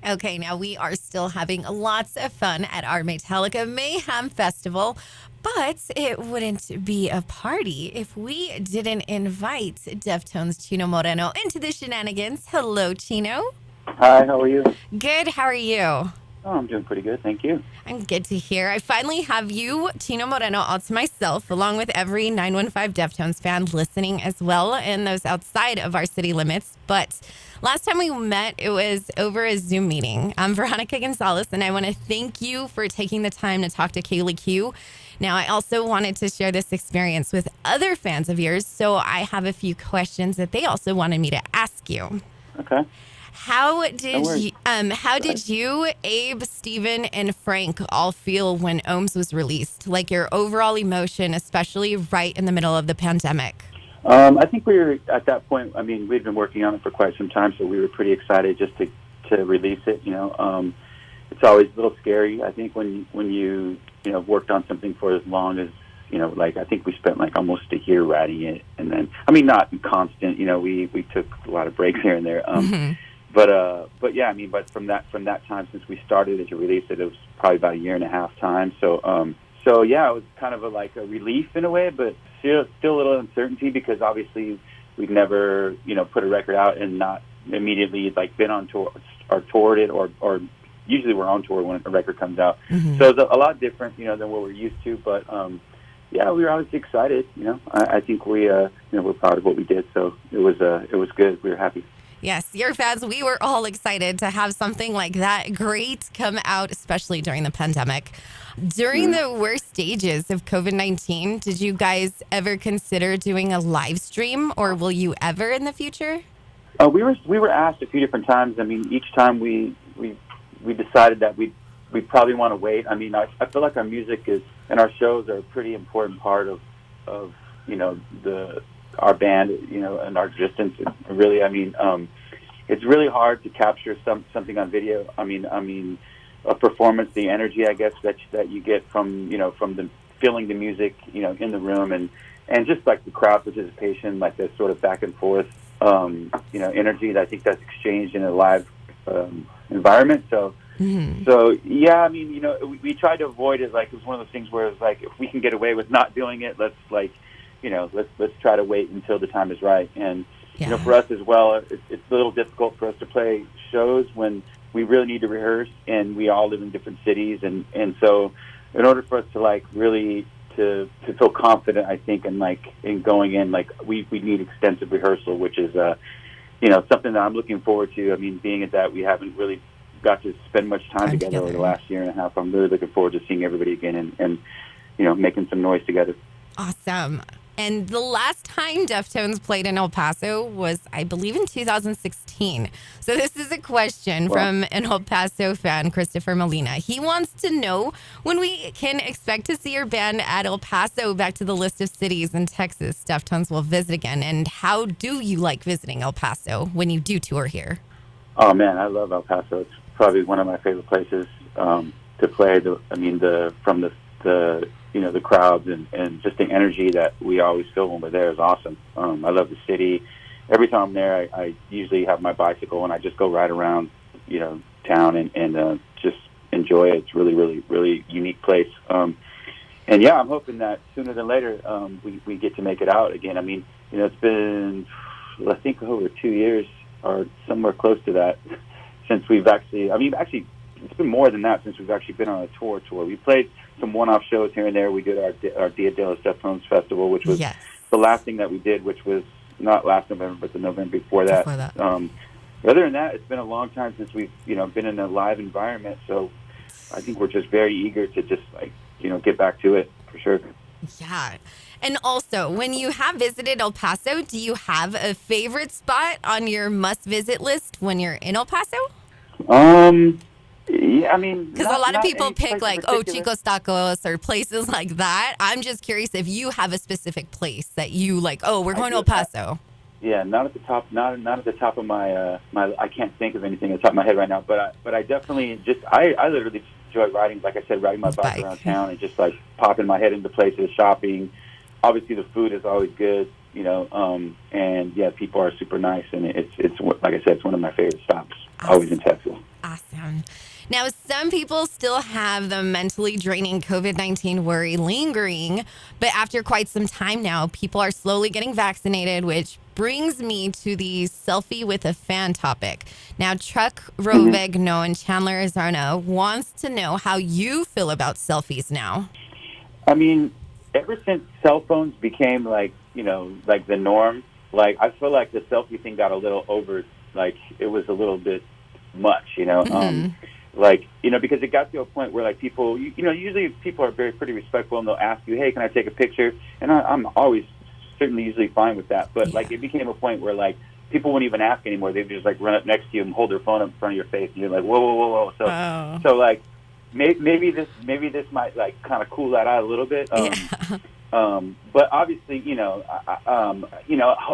Okay, now we are still having lots of fun at our Maytallica Mayhem Festival, but it wouldn't be a party if we didn't invite Deftones Chino Moreno into the shenanigans. Hello, Chino. Hi, how are you? Good, how are you? Oh, I'm doing pretty good, thank you. I'm good to hear. I finally have you, Chino Moreno, all to myself, along with every 915 Deftones fan listening as well, and those outside of our city limits. But last time we met, it was over a Zoom meeting. I'm Veronica Gonzalez, and I want to thank you for taking the time to talk to KLAQ. Now, I also wanted to share this experience with other fans of yours, so I have a few questions that they also wanted me to ask you. Okay. How No did worries. you, Abe, Steven, and Frank all feel when Ohms was released? Like your overall emotion, especially right in the middle of the pandemic. I think we were at that point. I mean, we'd been working on it for quite some time, so we were pretty excited just to release it. It's always a little scary. I think when you worked on something for as long as like I think we spent like almost a year writing it, and then I mean not constant. We took a lot of breaks here and there. But yeah, I mean, but from that time since we started to release it, it was probably about a year and a half time. So yeah, it was kind of like a relief in a way, but still a little uncertainty because obviously we've never put a record out and not immediately like been on tour or toured it or usually we're on tour when a record comes out. So it's a lot different than what we're used to, but yeah, we were obviously excited. I think we're proud of what we did, so it was good. We were happy. Yes, your fans, we were all excited to have something like that great come out, especially during the pandemic. During the worst stages of COVID-19, did you guys ever consider doing a live stream, or will you ever in the future? We were asked a few different times. I mean, each time we decided that we probably want to wait. I mean, I feel like our music is and our shows are a pretty important part of our band, and our existence. Really, I mean, it's really hard to capture something on video. I mean, a performance, the energy, I guess that you get from the feeling the music, in the room, and just like the crowd participation, like this sort of back and forth, energy that I think that's exchanged in a live environment. So yeah, I mean, we tried to avoid it. Like it was one of those things where it's like if we can get away with not doing it, let's try to wait until the time is right. And for us as well, it's a little difficult for us to play shows when we really need to rehearse, and we all live in different cities, and so in order for us to like really to feel confident, I think, and like in going in, like we need extensive rehearsal, which is something that I'm looking forward to. I mean, being at that we haven't really got to spend much time together over the last year and a half. I'm really looking forward to seeing everybody again and making some noise together. Awesome. And the last time Deftones played in El Paso was, I believe, in 2016. So this is a question from an El Paso fan, Christopher Molina. He wants to know when we can expect to see your band at El Paso, back to the list of cities in Texas Deftones will visit again. And how do you like visiting El Paso when you do tour here? Oh man, I love El Paso. It's probably one of my favorite places to play. The crowds and just the energy that we always feel when we're there is awesome. I love the city. Every time I'm there, I usually have my bicycle and I just go right around, town and just enjoy it. It's really, really, really unique place. And yeah, I'm hoping that sooner than later we get to make it out again. I mean, it's been, I think, over 2 years or somewhere close to that since we've actually, it's been more than that since we've actually been on a tour. We played some one-off shows here and there. We did our Dia de los Deftones Festival, which was the last thing that we did, which was not last November, but the November before that. Other than that, it's been a long time since we've been in a live environment. So I think we're just very eager to just get back to it for sure. Yeah. And also, when you have visited El Paso, do you have a favorite spot on your must-visit list when you're in El Paso? Yeah, I mean, because a lot of people pick like, Chico's Tacos or places like that. I'm just curious if you have a specific place that you like. Oh, we're going to El Paso. Yeah, not at the top. Not at the top of my. I can't think of anything at the top of my head right now. But I definitely just I literally enjoy riding. Like I said, riding my bike around town and just like popping my head into places, shopping. Obviously, the food is always good. And yeah, people are super nice, and it's like I said, it's one of my favorite stops. Awesome. Always in Texas. Awesome. Yeah. Now, some people still have the mentally draining COVID-19 worry lingering, but after quite some time now, people are slowly getting vaccinated, which brings me to the selfie with a fan topic. Now, Chuck Rovegno in Chandler, Arizona wants to know how you feel about selfies now. I mean, ever since cell phones became like, like the norm, like I feel like the selfie thing got a little over, like it was a little bit much, because it got to a point where like people, usually people are pretty respectful and they'll ask you, hey, can I take a picture? And I'm always certainly usually fine with that. But like it became a point where like people wouldn't even ask anymore. They'd just like run up next to you and hold their phone up in front of your face, and you're like, whoa, whoa, whoa, whoa. So like maybe this might like kind of cool that out a little bit. But obviously,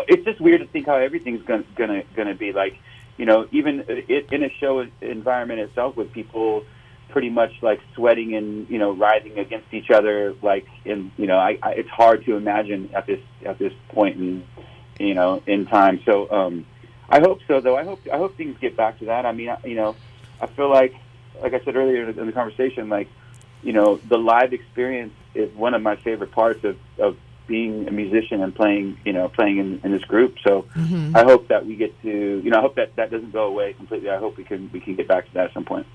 it's just weird to think how everything's gonna be like. Even in a show environment itself, with people pretty much like sweating and writhing against each other, like it's hard to imagine at this point in time. So I hope so, though. I hope things get back to that. I mean, I feel like I said earlier in the conversation, like the live experience is one of my favorite parts of being a musician and playing in this group. So I hope that we get to, I hope that doesn't go away completely. I hope we can get back to that at some point.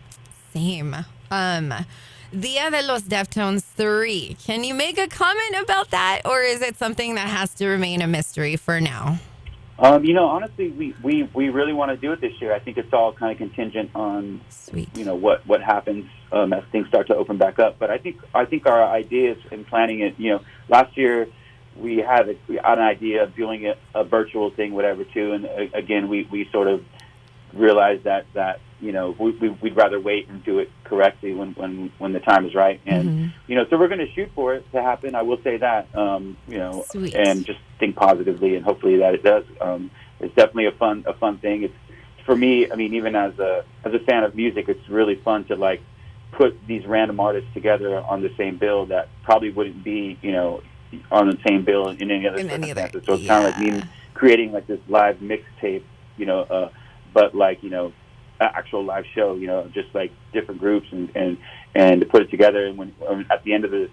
Same. Dia de los Deftones 3. Can you make a comment about that, or is it something that has to remain a mystery for now? Honestly, we really want to do it this year. I think it's all kind of contingent on, what happens as things start to open back up. But I think our ideas in planning it, last year we had an idea of doing a virtual thing, whatever, too. And again, we sort of realized that we'd rather wait and do it correctly when the time is right. And so we're going to shoot for it to happen. I will say that, Sweet. And just think positively, and hopefully that it does. It's definitely a fun thing. It's for me. I mean, even as a fan of music, it's really fun to like put these random artists together on the same bill that probably wouldn't be on the same bill in any other circumstances. So it's kind of like me creating like this live mixtape, but like actual live show, just like different groups and to put it together. And when at the end of the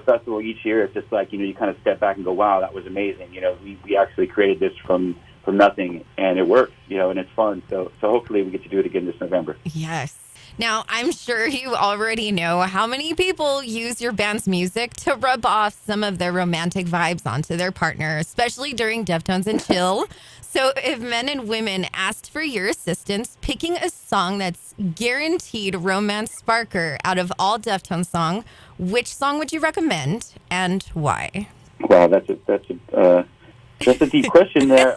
festival each year, it's just like you kind of step back and go, wow, that was amazing. We actually created this from nothing, and it works. And it's fun. So hopefully we get to do it again this November. Yes. Now, I'm sure you already know how many people use your band's music to rub off some of their romantic vibes onto their partner, especially during Deftones and Chill. So if men and women asked for your assistance picking a song that's guaranteed romance sparker out of all Deftones songs, which song would you recommend and why? Wow, that's a deep question there.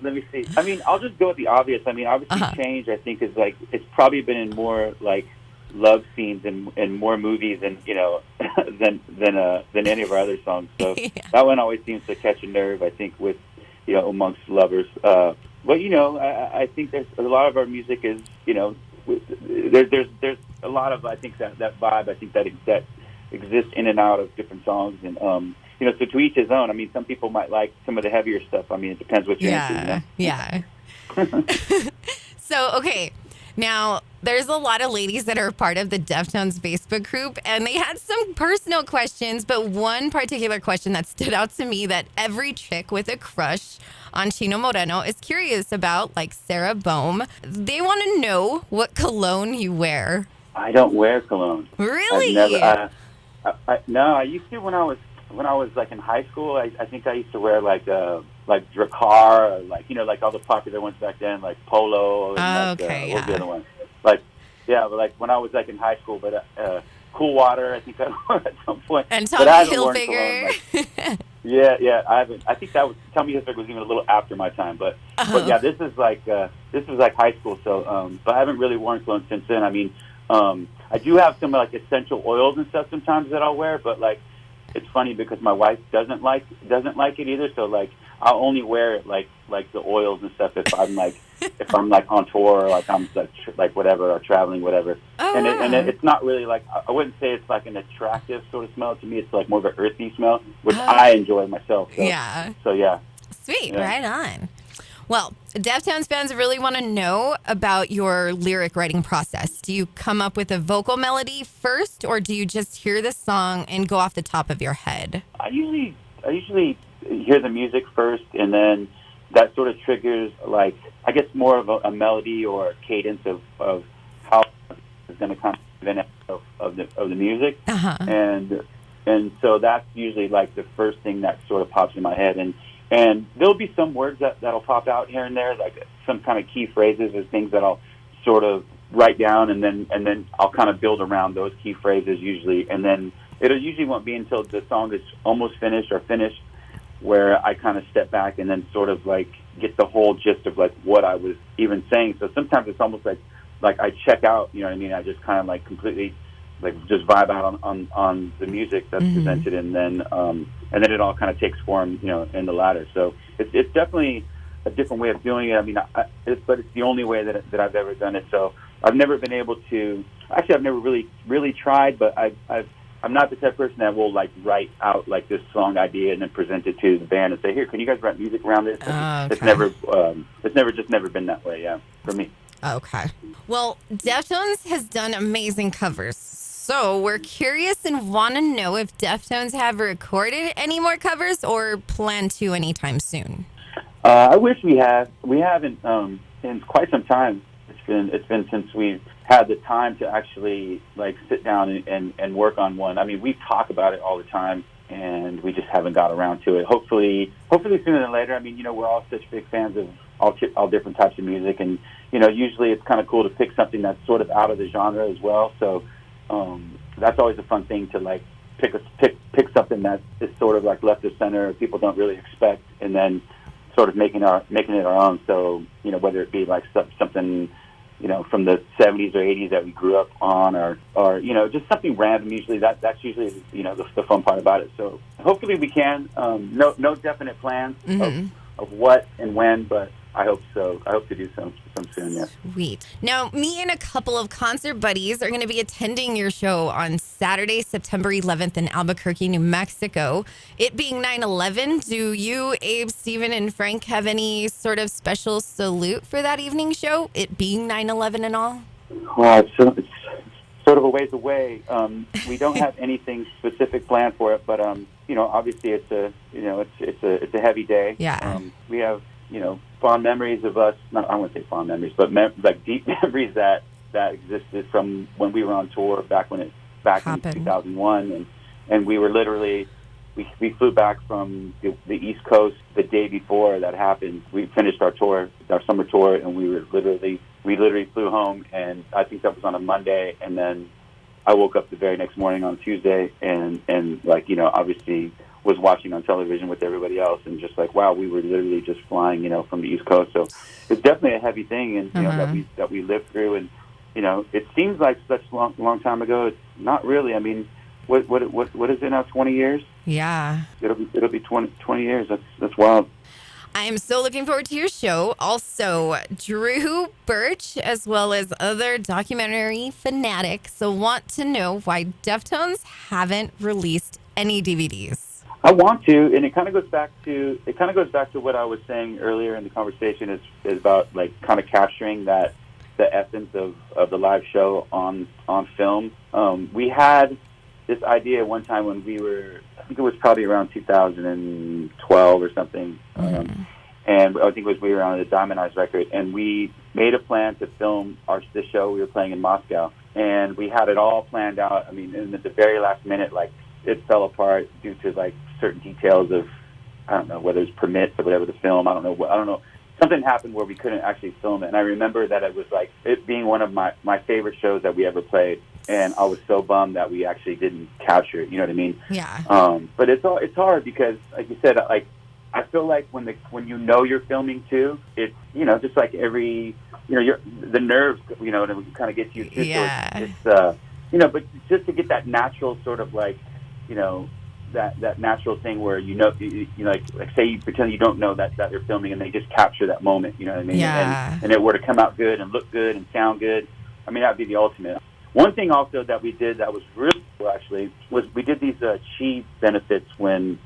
Let me see. I mean, I'll just go with the obvious. I mean, obviously, Change, I think, is like, it's probably been in more like love scenes and more movies and than any of our other songs. So that one always seems to catch a nerve, I think, with amongst lovers. But I think there's a lot of our music is there's a lot of, I think, that vibe. I think that exists in and out of different songs, and so to each his own. I mean, some people might like some of the heavier stuff. I mean, it depends what you're into. Yeah. So, okay. Now, there's a lot of ladies that are part of the Deftones Facebook group, and they had some personal questions, but one particular question that stood out to me that every chick with a crush on Chino Moreno is curious about, like Sarah Bohm. They want to know what cologne you wear. I don't wear cologne. Really? No, I used to when I was like in high school. I think I used to wear like Dracar, or like all the popular ones back then, like Polo. And what's the other one? But like when I was like in high school, but Cool Water, I think I wore at some point. And Tommy Hilfiger. Yeah, I haven't. I think Tommy Hilfiger was even a little after my time, but yeah, this is like high school. So, but I haven't really worn cologne since then. I mean, I do have some like essential oils and stuff sometimes that I'll wear, but like it's funny because my wife doesn't like it either. So like I'll only wear it like the oils and stuff if I'm like on tour, or like I'm like whatever, or traveling, whatever. And it's not really like, I wouldn't say it's like an attractive sort of smell to me. It's like more of an earthy smell, which I enjoy myself. So, yeah. So yeah. Sweet. Yeah. Right on. Well, Deftones fans really want to know about your lyric writing process. Do you come up with a vocal melody first, or do you just hear the song and go off the top of your head? I usually hear the music first, and then that sort of triggers, like, I guess more of a melody or a cadence of how it's going to come of the music. Uh-huh. And so that's usually like the first thing that sort of pops in my head. And there'll be some words that'll pop out here and there, like some kind of key phrases or things that I'll sort of write down, and then I'll kind of build around those key phrases usually. And then it usually won't be until the song is almost finished or finished where I kind of step back and then sort of like get the whole gist of like what I was even saying. So sometimes it's almost like I check out, you know what I mean? I just kind of like completely like just vibe out on the music that's presented, and then it all kind of takes form, you know, in the latter. So it's definitely a different way of doing it. I mean, but it's the only way that I've ever done it. So I've never been able to. Actually, I've never really tried, but I'm not the type of person that will like write out like this song idea and then present it to the band and say, "Here, can you guys write music around this?" Okay. It's never been that way. Yeah, for me. Okay. Well, Deftones has done amazing covers. So we're curious and want to know if Deftones have recorded any more covers or plan to anytime soon. I wish we had. We haven't in quite some time. It's been since we've had the time to actually like sit down and work on one. I mean, we talk about it all the time, and we just haven't got around to it. Hopefully sooner than later. I mean, you know, we're all such big fans of all different types of music, and you know, usually it's kind of cool to pick something that's sort of out of the genre as well. So that's always a fun thing to like pick something that is sort of like left of center, people don't really expect, and then sort of making it our own. So, you know, whether it be like something, you know, from the 70s or 80s that we grew up on, or you know, just something random. Usually that's usually, you know, the fun part about it. So hopefully we can. No definite plans of what and when, but I hope so. I hope to do some soon, yeah. Sweet. Now, me and a couple of concert buddies are going to be attending your show on Saturday, September 11th in Albuquerque, New Mexico. It being 9/11, do you, Abe, Steven, and Frank have any sort of special salute for that evening show, it being 9/11 and all? Well, it's sort of a ways away. We don't have anything specific planned for it, but you know, obviously it's a heavy day. Yeah. We have, you know, fond memories of us. I wouldn't say fond memories, but like deep memories that existed from when we were on tour back in 2001, and we were literally we flew back from the East Coast the day before that happened. We finished our summer tour, and we literally flew home, and I think that was on a Monday, and then I woke up the very next morning on Tuesday, and like, you know, obviously was watching on television with everybody else, and just like, wow, we were literally just flying, you know, from the East Coast. So it's definitely a heavy thing, and you know, that we lived through, and you know, it seems like such long time ago. It's not really. I mean, what is it now? 20 years? Yeah. It'll be 20 years. That's wild. I am so looking forward to your show. Also, Drew Birch, as well as other documentary fanatics, want to know why Deftones haven't released any DVDs. I want to, and it kind of goes back to what I was saying earlier in the conversation. Is about like kind of capturing the essence of the live show on film. We had this idea one time when we were, I think it was probably around 2012 or something, and I think we were on the Diamond Eyes record, and we made a plan to film the show we were playing in Moscow, and we had it all planned out. I mean, and at the very last minute, like, it fell apart due to like certain details of, I don't know whether it's permits or whatever, the film. I don't know. Something happened where we couldn't actually film it, and I remember that it was like it being one of my favorite shows that we ever played, and I was so bummed that we actually didn't capture it. You know what I mean? Yeah. But it's hard because, like you said, like I feel like when you know you're filming too, it's, you know, just like every, you know, the nerves, you know, and kind of get you too. Yeah. So it's you know, but just to get that natural sort of like, you know, that natural thing where you know like say you pretend you don't know that they're filming, and they just capture that moment, you know what I mean? Yeah. And it were to come out good and look good and sound good. I mean, that'd be the ultimate. One thing also that we did that was really cool actually was we did these Chi benefits when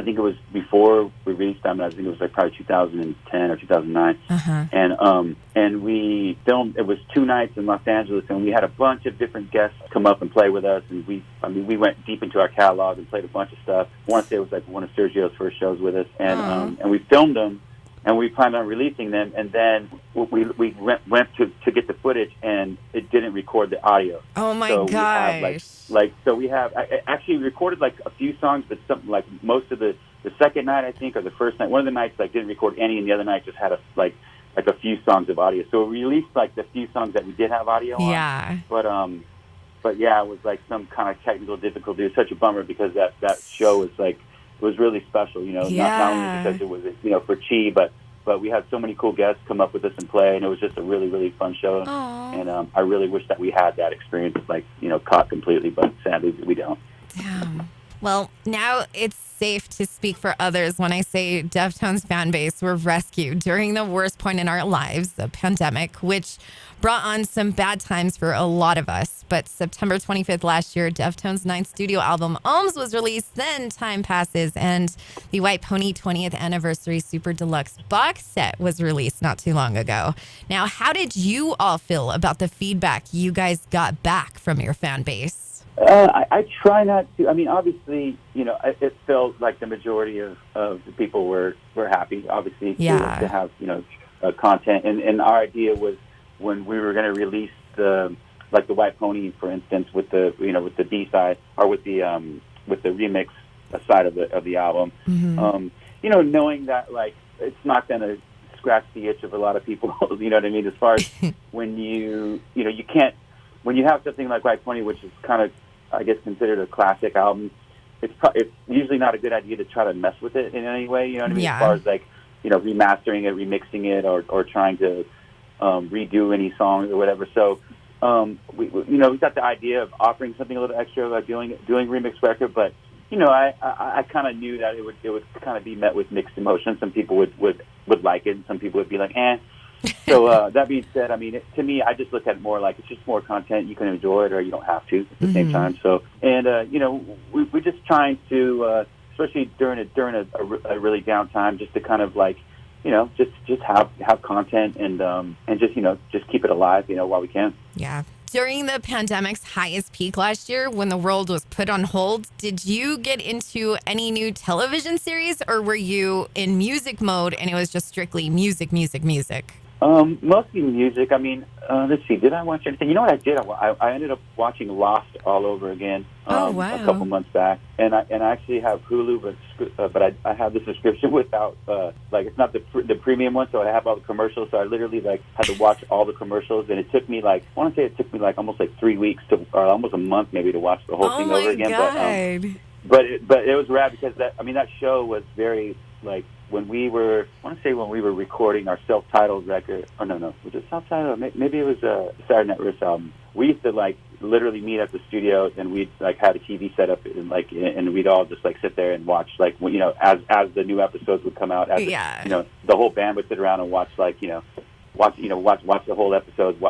think it was before we released them. I think it was like probably 2010 or 2009. And we filmed. It was 2 nights in Los Angeles, and we had a bunch of different guests come up and play with us. And we went deep into our catalog and played a bunch of stuff. I want to say it was like one of Sergio's first shows with us, and we filmed them. And we planned on releasing them, and then we went to get the footage, and it didn't record the audio. Oh my gosh! So we have actually recorded like a few songs, but something like most of the second night, I think, or the first night. One of the nights like didn't record any, and the other night just had a few songs of audio. So we released like the few songs that we did have audio on. Yeah. But yeah, it was like some kind of technical difficulty. It was such a bummer because that show was like. It was really special, not only because it was, for Chi, but we had so many cool guests come up with us and play, and it was just a really, really fun show. Aww. And I really wish that we had that experience, caught completely, but sadly we don't. Damn. Well, now it's safe to speak for others when I say Deftones fan base were rescued during the worst point in our lives, the pandemic, which brought on some bad times for a lot of us. But September 25th last year, Deftones' 9th studio album, Ohms, was released. Then time passes, and the White Pony 20th Anniversary Super Deluxe box set was released not too long ago. Now, how did you all feel about the feedback you guys got back from your fan base? I try not to. I mean, obviously, it felt like the majority of the people were happy, obviously, to have, content. And our idea was when we were going to release the White Pony, for instance, with the, with the B side or with the remix side of the album, knowing that it's not going to scratch the itch of a lot of people, you know what I mean? As far as when you can't, when you have something like White Pony, which is kind of, I guess, considered a classic album, it's usually not a good idea to try to mess with it in any way, you know what I mean? Yeah. As far as remastering it, remixing it, or trying to redo any songs or whatever. So, we got the idea of offering something a little extra, like doing remix record, but I kind of knew that it would kind of be met with mixed emotions. Some people would like it, and some people would be like, eh. So that being said, I mean, to me, I just look at it more like it's just more content. You can enjoy it, or you don't have to at the same time. So, and we're just trying to, especially during a really down time, just to kind of just have content and just keep it alive, while we can. Yeah. During the pandemic's highest peak last year, when the world was put on hold, did you get into any new television series, or were you in music mode and it was just strictly music? Mostly music. I mean, let's see. Did I watch anything? You know what I did? I ended up watching Lost all over again. Oh, wow. A couple months back, and I actually have Hulu, but I have the subscription without it's not the premium one, so I have all the commercials. So I literally had to watch all the commercials, and it took me almost 3 weeks or almost a month maybe to watch the whole thing over again. God. But it was rad because that show was very when we were recording our self-titled record. Oh no, was it self-titled? Maybe it was a Saturday Night Wrist album. We used to literally meet at the studio, and we'd had a TV set up, and we'd all just sit there and watch as the new episodes would come out. The whole band would sit around and watch watch the whole episodes,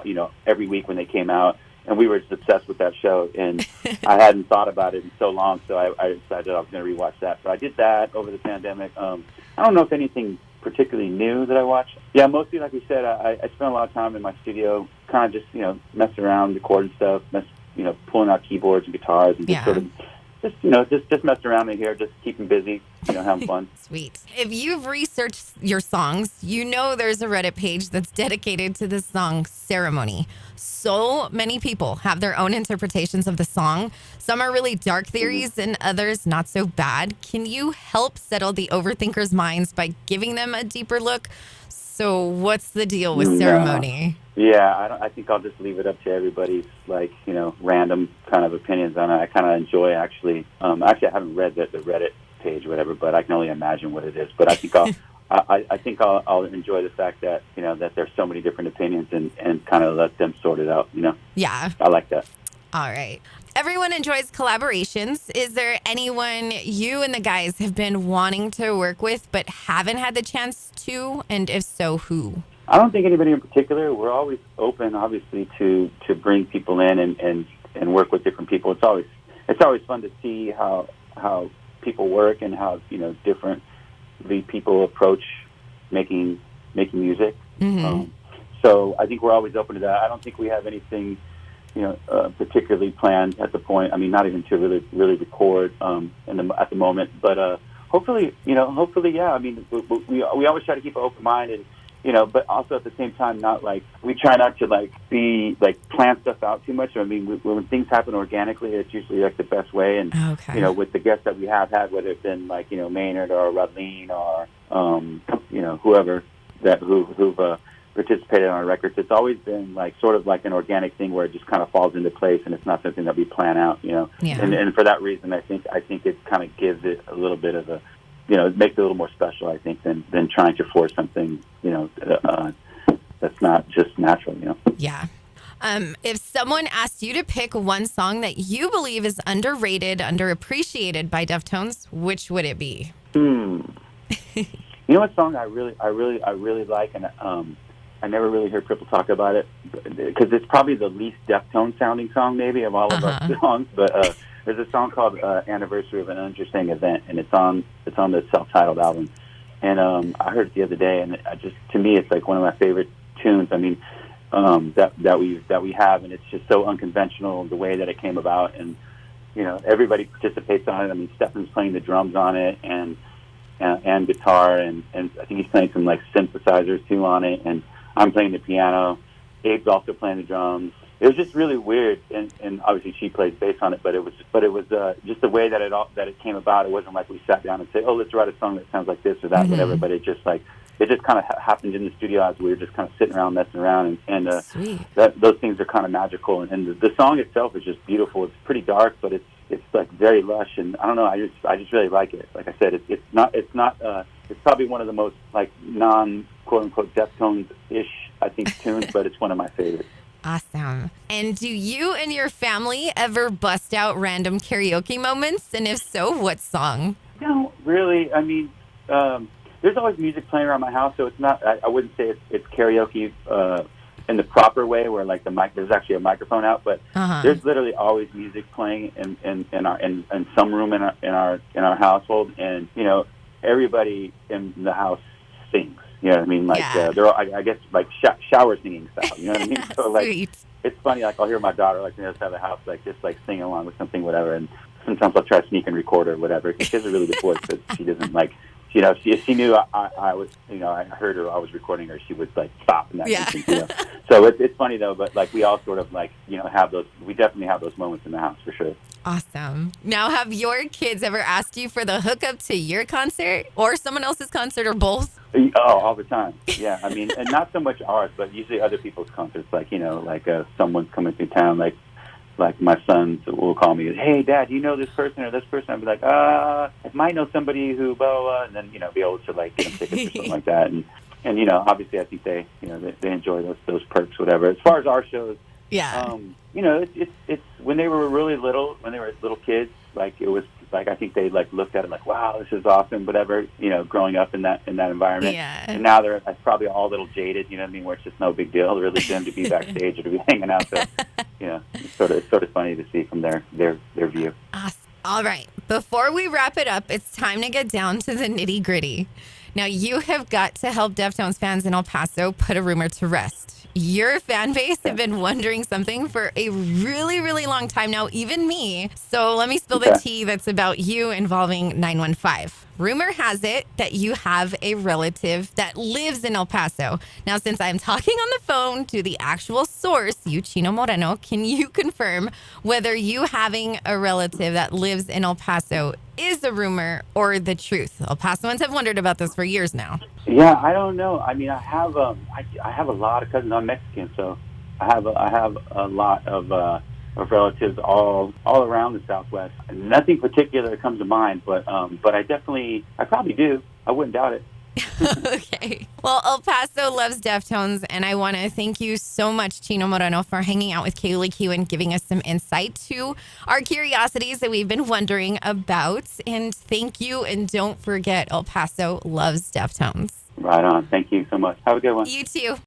every week when they came out. And we were just obsessed with that show, and I hadn't thought about it in so long, so I decided I was going to rewatch that. So I did that over the pandemic. I don't know if anything particularly new that I watched. Yeah, mostly, like we said, I spent a lot of time in my studio, kind of just, messing around, recording stuff, pulling out keyboards and guitars, and just sort of just messing around in here, just keeping busy, having fun. Sweet. If you've researched your songs, there's a Reddit page that's dedicated to the song Ceremony. So many people have their own interpretations of the song. Some are really dark theories and others not so bad. Can you help settle the overthinkers' minds by giving them a deeper look? So what's the deal with Ceremony? Yeah, I think I'll just leave it up to everybody's random kind of opinions on it. I kind of enjoy actually I haven't read the Reddit page or whatever, but I can only imagine what it is. But I think I'll enjoy the fact that that there's so many different opinions and kind of let them sort it out. Yeah, I like that. All right. Everyone enjoys collaborations. Is there anyone you and the guys have been wanting to work with but haven't had the chance to? And if so, who? I don't think anybody in particular. We're always open, obviously, to bring people in and work with different people. It's always fun to see how people work and how differently people approach making music. Mm-hmm. So I think we're always open to that. I don't think we have anything particularly planned at the point. I mean, not even to really record at the moment. But hopefully, yeah. I mean, we always try to keep an open mind, and but also at the same time, not like we try not to plan stuff out too much. I mean, when things happen organically, it's usually like the best way. And with the guests that we have had, whether it's been Maynard or Radleen or whoever who've participated on our records, it's always been sort of like an organic thing where it just kind of falls into place, and it's not something that we plan out. Yeah. And for that reason, I think it kind of gives it a little bit of a it makes it a little more special, I think, than trying to force something, that's not just natural, Yeah. If someone asked you to pick one song that you believe is underrated, underappreciated by Deftones, which would it be? What song I really like, and I never really hear people talk about it because it's probably the least Deftones sounding song maybe of all of our songs, but there's a song called "Anniversary of an Uninteresting Event," and it's on the self-titled album. And I heard it the other day, and to me, it's like one of my favorite tunes. I mean, that we have, and it's just so unconventional the way that it came about, and everybody participates on it. I mean, Stefan's playing the drums on it, and guitar, and I think he's playing some synthesizers too on it, and I'm playing the piano. Abe's also playing the drums. It was just really weird, and obviously she plays bass on it. But it was just the way that it came about. It wasn't like we sat down and said, "Oh, let's write a song that sounds like this or that, whatever." But it just kind of happened in the studio as we were just kind of sitting around messing around, and those things are kind of magical. And the song itself is just beautiful. It's pretty dark, but it's like very lush, and I don't know. I just really like it. Like I said, it's probably one of the most non quote unquote Deftones-ish I think tunes, but it's one of my favorites. Awesome. And do you and your family ever bust out random karaoke moments? And if so, what song? No, really. I mean, there's always music playing around my house, so it's not. I wouldn't say it's karaoke in the proper way, where there's actually a microphone out, but there's literally always music playing in some room in our household, and everybody in the house sings. You know what I mean? They're all, I guess shower singing style. You know what I mean? So it's funny. I'll hear my daughter on the other side of the house just singing along with something, whatever. And sometimes I'll try to sneak and record her, or whatever. She has a really good voice, but she doesn't if she knew I was, I heard her, I was recording her, she would stop in that instant, So it's funny though, but we all sort of have those. We definitely have those moments in the house for sure. Awesome. Now, have your kids ever asked you for the hookup to your concert or someone else's concert or both? Oh, all the time. Yeah, I mean, and not so much ours, but usually other people's concerts. Someone's coming through town, like my sons will call me, "Hey, Dad, do you know this person or this person?" I'll be like, I might know somebody who, blah, blah, and then, be able to get them tickets or something like that. And obviously I think they enjoy those perks, whatever. As far as our shows, it's when they were really little, when they were little kids, it was I think they looked at it wow, this is awesome, whatever, growing up in that environment. Yeah. And now they're probably all a little jaded, you know what I mean, where it's just no big deal really for them to be backstage or to be hanging out. So, it's sort of funny to see from their view. Awesome. All right. Before we wrap it up, it's time to get down to the nitty gritty. Now, you have got to help Deftones fans in El Paso put a rumor to rest. Your fan base have been wondering something for a really, really long time now, even me. So let me spill the tea that's about you involving 915. Rumor has it that you have a relative that lives in El Paso. Now, since I'm talking on the phone to the actual source, you, Chino Moreno, can you confirm whether you having a relative that lives in El Paso is a rumor or the truth? El Pasoans have wondered about this for years now. Yeah, I don't know. I mean, I have a lot of cousins. I'm Mexican, so I have a lot of relatives all around the Southwest. Nothing particular comes to mind, but I probably do. I wouldn't doubt it. Okay. Well, El Paso loves Deftones, and I want to thank you so much, Chino Moreno, for hanging out with KLAQ and giving us some insight to our curiosities that we've been wondering about. And thank you, and don't forget, El Paso loves Deftones. Right on. Thank you so much. Have a good one. You too.